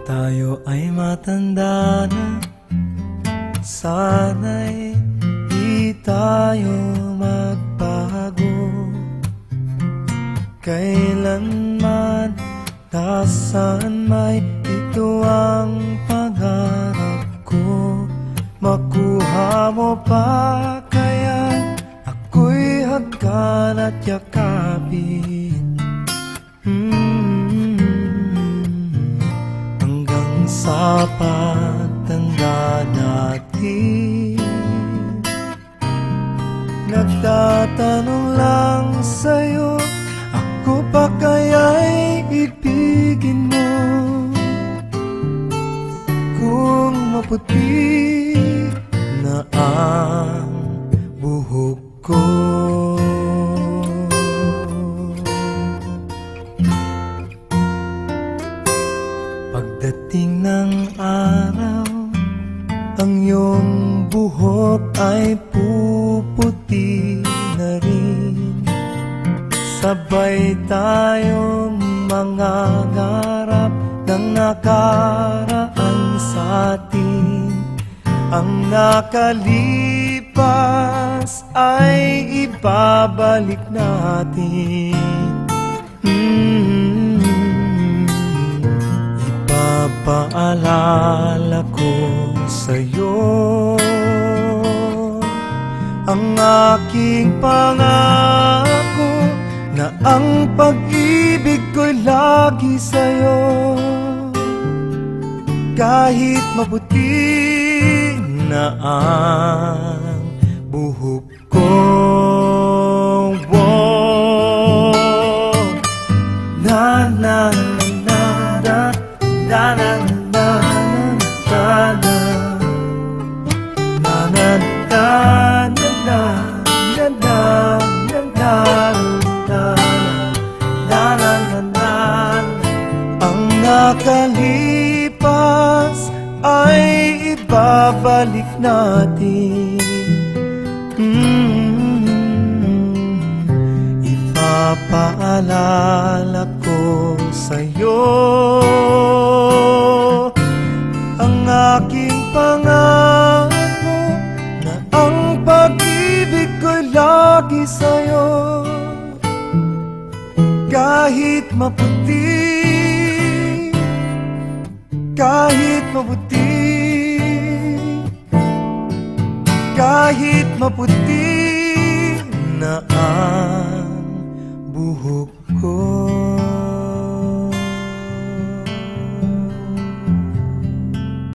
Tayo ay matanda na, sana'y di tayo magbago. Kailanman, nasaan may ito ang pangarap ko. Makuha mo pa kaya ako'y hagkan at yakapin. Hanggang sa pagtanda natin, nagtatanong lang sa'yo, ako pa kaya'y ibigin mo? Kung maputi na ang buhok ko, pagdating ng araw, ang iyong buhok ay puputi na rin. Sabay tayong mangangarap ng nakaraan sa atin. Ang nakalipas ay ibabalik natin. Ipapaalala ko sa'yo ang aking pangako, na ang pag-ibig ko'y lagi sa'yo. Kahit maputi na ang buhok ko, na na na na na na na nakalipas ay ibabalik natin. Ipapaalala ko sa'yo ang aking pangako, na ang pag-ibig ko'y lagi sa'yo. Kahit maputi, kahit maputi, kahit maputi